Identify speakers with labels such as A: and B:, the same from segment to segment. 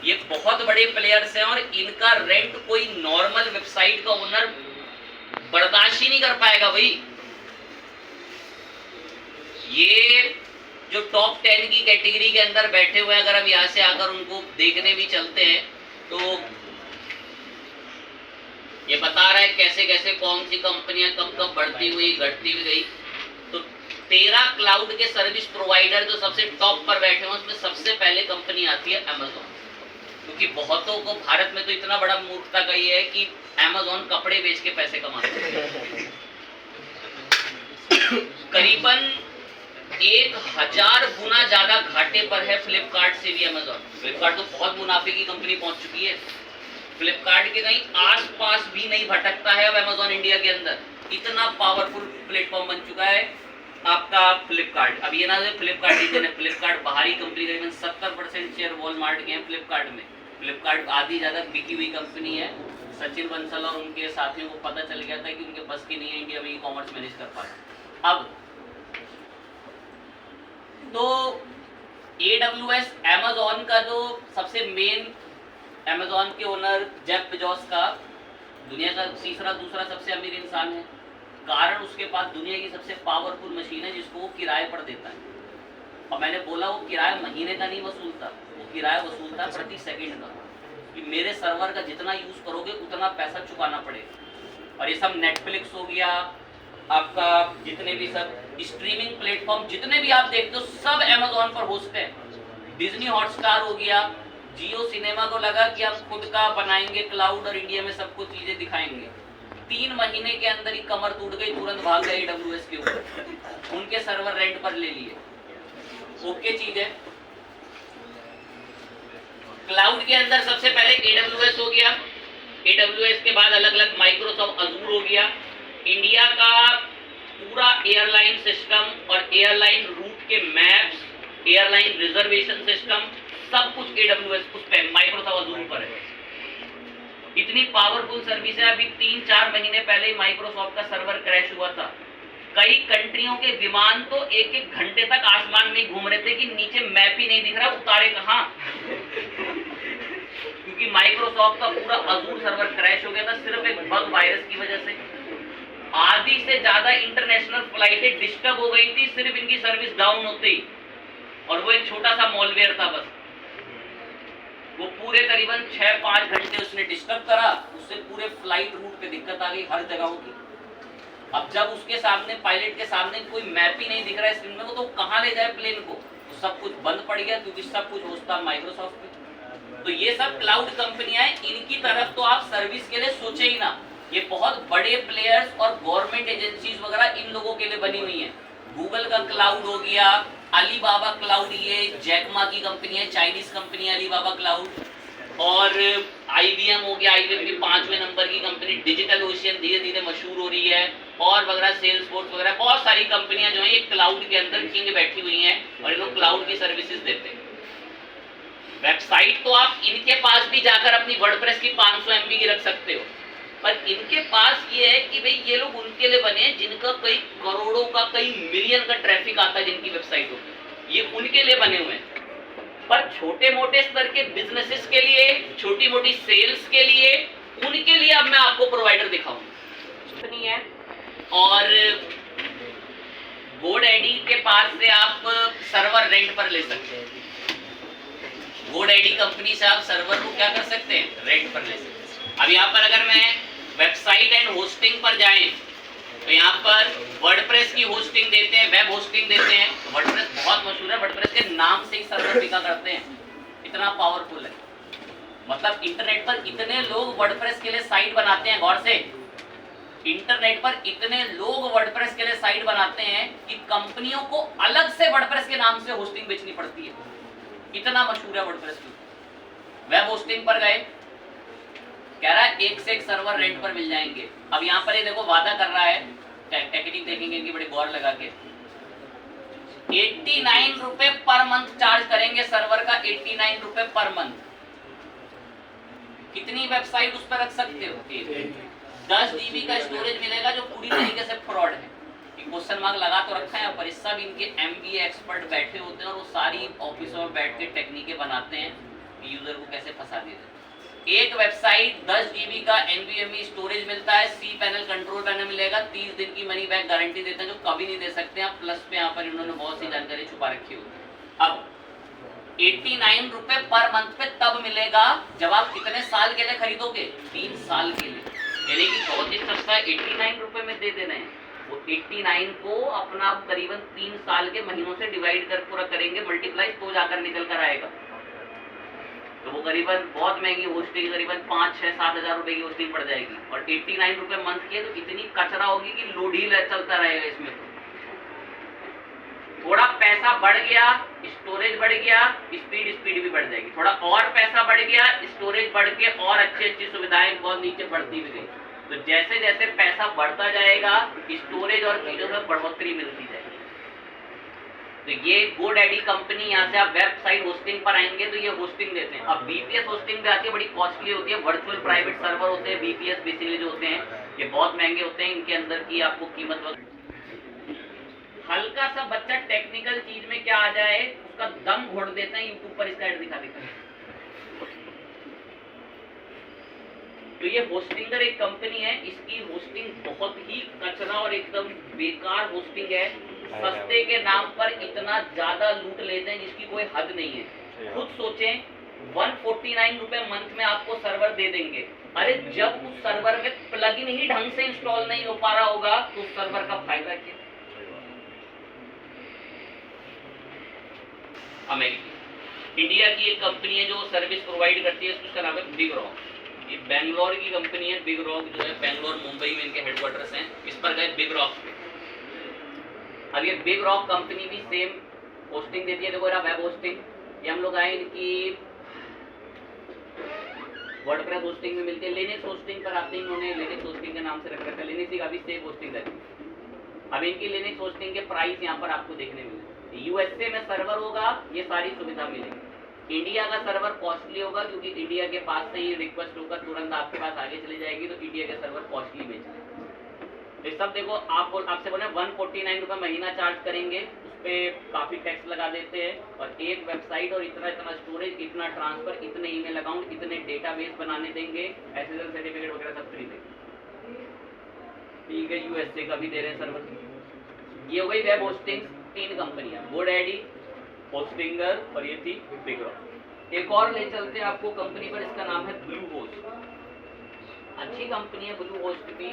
A: ये बहुत बड़े प्लेयर्स हैं और इनका रेंट कोई नॉर्मल वेबसाइट का ओनर बर्दाश्त ही नहीं कर पाएगा भाई। ये जो टॉप 10 की कैटेगरी के अंदर बैठे हुए हैं, अगर हम यहाँ से आकर उनको देखने भी चलते हैं तो ये बता रहा है कैसे कैसे कौन सी कंपनियां कब कब बढ़ती हुई घटती हुई गई। तो 13 क्लाउड के सर्विस प्रोवाइडर जो सबसे टॉप पर बैठे हैं उसमें सबसे पहले कंपनी आती है अमेजॉन। क्योंकि बहुतों को भारत में तो इतना बड़ा मूर्खता कही है कि अमेजॉन कपड़े बेच के पैसे कमाते हैं। करीबन 1000 गुना ज्यादा घाटे पर है फ्लिपकार्ट से भी अमेजॉन। फ्लिपकार्ट तो बहुत मुनाफे की कंपनी पहुंच चुकी है, फ्लिपकार्ट के कहीं आसपास भी नहीं भटकता है अब अमेजॉन इंडिया के अंदर। इतना पावरफुल प्लेटफॉर्म बन चुका है आपका फ्लिपकार्ट। अब ये ना फ्लिपकार्ट रीजन है, फ्लिपकार्ट बाहरी कंपनी करीबन 70% शेयर वॉलमार्ट के हैं फ्लिपकार्ट में। फ्लिपकार्ट आधी ज्यादा बिकी हुई कंपनी है। सचिन बंसल और उनके साथियों को पता चल गया था कि उनके बस की नहीं है इंडिया में ई कॉमर्स मैनेज कर पाना। अब तो AWS अमेजॉन का जो सबसे मेन, अमेजॉन के ओनर जेफ बेजोस का दुनिया का दूसरा सबसे अमीर इंसान है। कारण उसके पास दुनिया की सबसे पावरफुल मशीन है जिसको वो किराए पर देता है। और मैंने बोला वो किराया महीने का नहीं वसूलता, वो किराया वसूलता प्रति सेकंड का, कि मेरे सर्वर का जितना यूज करोगे उतना पैसा चुकाना पड़ेगा। और ये सब नेटफ्लिक्स हो गया, आपका जितने भी सब स्ट्रीमिंग प्लेटफॉर्म जितने भी आप देखते हो सब अमेजॉन पर होस्ट है। डिज्नी हॉटस्टार हो गया, जियो सिनेमा को लगा कि हम खुद का बनाएंगे क्लाउड और इंडिया में सब कुछ चीजें दिखाएंगे। 3 महीने के अंदर ही कमर टूट गई, तुरंत भाग गए AWS के ऊपर, उनके सर्वर रेंट पर ले लिए। ओके चीज है। क्लाउड के अंदर सबसे पहले AWS हो गया, AWS के बाद अलग अलग माइक्रोसॉफ्ट अजूर हो गया। इंडिया का पूरा एयरलाइन सिस्टम और एयरलाइन रूट के मैप्स, एयरलाइन रिजर्वेशन सिस्टम सब कुछ AWS उस पे माइक्रोसॉफ्ट अजूर पर है। इतनी पावरफुल सर्विस है। अभी 3-4 महीने पहले माइक्रोसॉफ्ट का सर्वर क्रैश हुआ था। कई कंट्रियों के विमान तो 1-1 घंटे तक आसमान में घूम रहे थे कि नीचे मैप ही नहीं दिख रहा, उतारे कहां। क्योंकि माइक्रोसॉफ्ट का पूरा अजूर सर्वर क्रैश हो गया था सिर्फ एक बग वायरस की वजह से। आधी से ज्यादा इंटरनेशनल फ्लाइटें डिस्टर्ब हो गई थी सिर्फ इनकी सर्विस डाउन होते ही, और वो एक छोटा सा मॉलवेयर था बस। वो पूरे करीबन 6-5 घंटे उसने डिस्टर्ब करा, उससे पूरे फ्लाइट रूट पे दिक्कत आ गई हर जगहों की। अब जब उसके सामने, पायलट के सामने कोई मैप ही नहीं दिख रहा है स्क्रीन में, वो तो कहाँ ले जाए प्लेन को, तो सब कुछ बंद पड़ गया क्योंकि सब कुछ होता माइक्रोसॉफ्ट पे। तो ये सब क्लाउड कंपनियां हैं, इनकी तरफ तो आप सर्विस के लिए सोचे ही ना। ये बहुत बड़े प्लेयर्स और गवर्नमेंट एजेंसीज वगैरह इन लोगों के लिए बनी हुई हैं। गूगल का क्लाउड हो गया, अलीबाबा क्लाउड, ये जैकमा की कंपनी है, चाइनीज कंपनी है अलीबाबा क्लाउड। और IBM हो गया, IBM की 5वें नंबर की कंपनी। डिजिटल ओशियन धीरे धीरे मशहूर हो रही है, और वगैरह सेल्सफोर्स वगैरह बहुत सारी कंपनियां जो है ये क्लाउड के अंदर किंग बैठी हुई हैं और ये लोग क्लाउड की सर्विसेज देते हैं। वेबसाइट तो आप इनके पास भी जाकर अपनी वर्डप्रेस की 500 MB की रख सकते हो, पर इनके पास ये है कि भाई ये लोग उनके लिए बने जिनका कई करोड़ों का, कई मिलियन का ट्रैफिक आता है जिनकी वेबसाइट हो, ये उनके लिए बने हुए हैं। पर छोटे मोटे स्तर के बिजनेसेस के लिए, छोटी मोटी सेल्स के लिए, उनके लिए अब मैं आपको प्रोवाइडर दिखाऊंगा है। और GoDaddy के पास से आप सर्वर रेंट पर ले सकते हैं। GoDaddy कंपनी से आप सर्वर को क्या कर सकते हैं, रेंट पर ले सकते हैं। अब यहाँ पर अगर मैं वेबसाइट एंड होस्टिंग पर जाएं तो यहाँ पर वर्डप्रेस की होस्टिंग देते हैं, वेब होस्टिंग देते हैं। तो वर्डप्रेस बहुत मशहूर है, वर्डप्रेस के नाम से ही सर्वर बिका करते हैं, इतना पावरफुल है। मतलब इंटरनेट पर इतने लोग वर्डप्रेस के लिए साइट बनाते हैं, गौर से, इंटरनेट पर इतने लोग वर्डप्रेस के लिए साइट बनाते हैं कि कंपनियों को अलग से वर्डप्रेस के नाम से होस्टिंग बेचनी पड़ती है, इतना मशहूर है वर्डप्रेस। वेब होस्टिंग पर गए, कह रहा है एक से एक सर्वर रेंट पर मिल जाएंगे। अब यहाँ पर ये देखो वादा कर रहा है, टेक्निक देखेंगे इनकी बड़ी गौर लगा के, 89 रुपए पर मंथ चार्ज करेंगे सर्वर का, 89 रुपए पर मंथ। कितनी वेबसाइट उस पर रख सकते हो? 10 GB का स्टोरेज मिलेगा जो पूरी तरीके से फ्रॉड है। क्वेश्चन मार्क लगा तो रखा है, पर इससा भी इनके MBA एक्सपर्ट बैठे होते हैं और वो सारी ऑफिसों में बैठ के टेक्निकें बनाते हैं यूजर को कैसे फंसा दिया जाए। एक वेबसाइट 10 GB का NVMe स्टोरेज मिलता है, सी पैनल कंट्रोल पैनल मिलेगा, 30 दिन की मनी बैक गारंटी देते हैं, जो कभी नहीं दे सकते हैं। प्लस पे यहाँ पर इन्होंने बहुत सी जानकारी छुपा रखी होती है। अब 89 रुपए पर मंथ पे तब मिलेगा जब आप कितने साल के लिए खरीदोगे, 3 साल के लिए, यानी कि बहुत ही सस्ता 89 रुपए में दे दे रहे हैं। वो 89 को अपना करीबन 3 साल के महीनों से डिवाइड कर पूरा करेंगे मल्टीप्लाई, तो जाकर निकल कर आएगा। तो वो करीबन बहुत महंगी होस्टिंग, करीबन 5, 6, 7 हजार रुपए की होस्टिंग पड़ जाएगी, और 89 रुपए मंथ की है, तो इतनी कचरा होगी कि लोड ही चलता रहेगा इसमें। तो थोड़ा पैसा बढ़ गया, स्टोरेज बढ़ गया, स्पीड भी बढ़ जाएगी। थोड़ा और पैसा बढ़ गया, स्टोरेज बढ़ के और अच्छी सुविधाएं बहुत नीचे बढ़ती भी गई। तो जैसे जैसे पैसा बढ़ता जाएगा, स्टोरेज और चीजों में बढ़ोतरी मिलती जाएगी। तो ये GoDaddy कंपनी, यहाँ से आप वेबसाइट होस्टिंग पर आएंगे तो ये होस्टिंग देते हैं। अब VPS होस्टिंग भी आती है, बड़ी कॉस्टली होती है। वर्चुअल प्राइवेट सर्वर होते हैं, VPS बेसिकली जो होते हैं ये बहुत महंगे होते हैं। इनके अंदर की आपको कीमत हल्का सा बच्चा टेक्निकल चीज में क्या आ जाए उसका दम घोट देते हैं, यूट्यूब पर इसका ऐड दिखा देते हैं। तो ये होस्टिंगर एक कंपनी है, इसकी होस्टिंग बहुत ही कचरा और एकदम बेकार होस्टिंग है। सस्ते के नाम पर इतना ज्यादा लूट लेते हैं जिसकी कोई हद नहीं है। खुद सोचें, 149 रुपए मंथ में आपको सर्वर दे देंगे। अरे जब उस सर्वर में प्लगइन ही ढंग से इंस्टॉल नहीं हो पा रहा होगा तो उस सर्वर का फायदा क्या। अमेरिकी इंडिया की एक कंपनी है जो सर्विस प्रोवाइड करती है, उसका नाम है बिग रॉक। ये बेंगलोर की कंपनी है। बिग रॉक जो है बेंगलोर मुंबई में इनके हेडक्वार्टर्स हैं। इस पर गए बिग रॉक पे। अब ये बिग रॉक कंपनी भी सेम होस्टिंग देती है। देखो यार, वेब होस्टिंग ये हम लोग आए इनकी वर्डप्रेस होस्टिंग में मिलती है। लिनक्स होस्टिंग पर आते हैं, इन्होंने लिनक्स होस्टिंग के नाम से रख रखा है। लिनक्स का भी सेम होस्टिंग रहती है। अब इनकी लिनक्स होस्टिंग के प्राइस यहाँ पर आपको देखने मिलेंगे। USA में सर्वर होगा, ये सारी सुविधा मिलेगी। इंडिया का सर्वर कॉस्टली होगा क्योंकि इंडिया के पास से ये रिक्वेस्ट होकर तुरंत आपके पास आगे चली जाएगी, तो इंडिया के सर्वर कॉस्टली बेचेंगे। तो सब देखो, आपसे बोले 149 रुपये महीना चार्ज करेंगे, उस पर काफ़ी टैक्स लगा देते हैं। और एक वेबसाइट और इतना स्टोरेज, इतना ट्रांसफर, इतने ईमेल अकाउंट, इतने डेटाबेस बनाने देंगे, SSL सर्टिफिकेट वगैरह सब फ्री देंगे। ठीक है, USA का भी दे रहे हैं सर्वर। ये हो गई वेब होस्टिंग, 3 कंपनियां, GoDaddy, होस्टिंगर और ये थी बिग रॉक। एक और ले चलते हैं आपको कंपनी पर, इसका नाम है ब्लूहोस्ट। अच्छी कंपनी है ब्लूहोस्ट भी।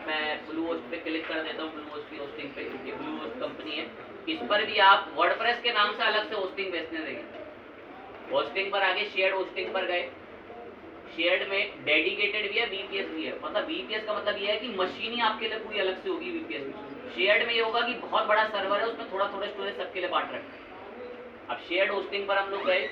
A: मैं ब्लूहोस्ट पे क्लिक कर देता हूँ, ब्लूहोस्ट की होस्टिंग पे। ये ब्लूहोस्ट कंपनी है, इस पर भी आप वर्डप्रेस के नाम से अलग से होस्टिंग बेचने देंगे। होस्टिंग पर आगे शेयर्ड होस्टिंग पर गए। शेयर्ड में डेडिकेटेड भी है, VPS भी है। मतलब VPS का मतलब ये है कि मशीन ही आपके लिए पूरी अलग से होगी VPS में। शेयर्ड में ये होगा कि बहुत बड़ा सर्वर है, उसमें थोड़ा थोड़ा स्टोरेज सबके लिए बांट रखा है। अब शेयर्ड होस्टिंग पर हम लोग गए।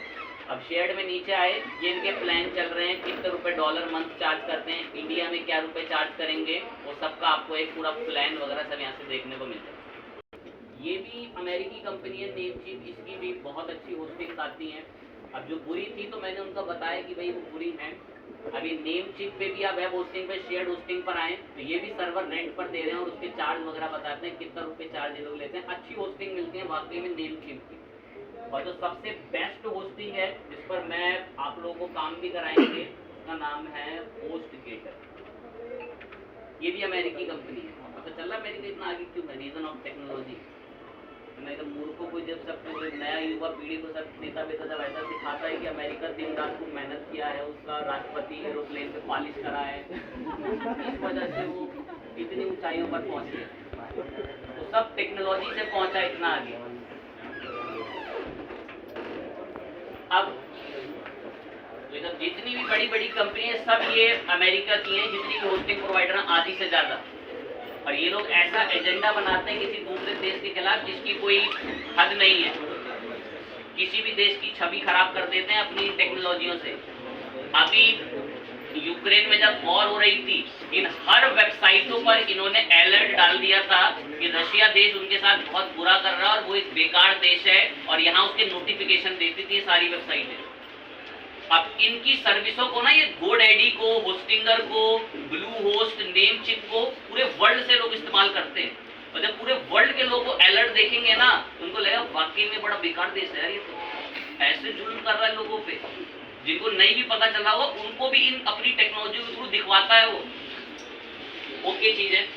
A: अब शेयर्ड में नीचे आए, ये इनके प्लान चल रहे हैं, कितने रुपए डॉलर मंथ चार्ज करते हैं, इंडिया में क्या रुपए चार्ज करेंगे, वो सबका आपको एक पूरा प्लान वगैरह सब यहाँ से देखने को मिलता है। ये भी अमेरिकी कंपनी है नेमचीप, इसकी भी बहुत अच्छी होस्टिंग आती हैं। अब जो बुरी थी तो मैंने उनका बताया कि भाई वो बुरी है। अभी नेमचीप पे भी आप वेब होस्टिंग पे शेयर्ड होस्टिंग पर आए तो ये भी सर्वर रेंट पर दे रहे हैं और उसके चार्ज वगैरह बताते हैं कितना रुपए चार्ज ये लोग लेते हैं। अच्छी होस्टिंग मिलती है वाकई में नेमचीप की। और जो सबसे बेस्ट होस्टिंग है जिस पर मैं आप लोगों को काम भी कराएंगे, उसका नाम है होस्टगेटर। ये भी अमेरिकी कंपनी है। पता चल रहा अमेरिका इतना आगे क्यों है, रीजन ऑफ टेक्नोलॉजी। नहीं तो मूर्खों को जब सब नया युवा पीढ़ी को सब नेता वेता जब ऐसा सिखाता है कि अमेरिका दिन रात को मेहनत किया है, उसका राष्ट्रपति एरोप्लेन पे पॉलिश करा है, इस वजह से वो इतनी ऊंचाइयों पर पहुंचे। तो सब टेक्नोलॉजी से पहुंचा इतना आगे। अब तो जब जितनी भी बड़ी बड़ी कंपनी है सब ये अमेरिका की है, जितनी भी होस्टिंग प्रोवाइडर आधी से ज्यादा। और ये लोग ऐसा एजेंडा बनाते हैं किसी दूसरे देश के खिलाफ जिसकी कोई हद नहीं है। किसी भी देश की छवि खराब कर देते हैं अपनी टेक्नोलॉजियों से। अभी यूक्रेन में जब वॉर हो रही थी, इन हर वेबसाइटों पर इन्होंने अलर्ट डाल दिया था कि रशिया देश उनके साथ बहुत बुरा कर रहा है और वो एक बेकार देश है, और यहाँ उसके नोटिफिकेशन देती थी सारी वेबसाइटें। अब इनकी सर्विसों को ना, ये GoDaddy को, होस्टिंगर को, ब्लूहोस्ट, नेमचीप को पूरे वर्ल्ड से लोग इस्तेमाल करते हैं। और जब पूरे वर्ल्ड के लोग अलर्ट देखेंगे ना, उनको लगेगा वाकई में बड़ा बेकार देश है यार ये तो। ऐसे जुल्म कर रहा है लोगों पे, जिनको नहीं भी पता चला हुआ उनको भी इन अपनी टेक्नोलॉजी के थ्रू दिखवाता है वो। ओके चीज है।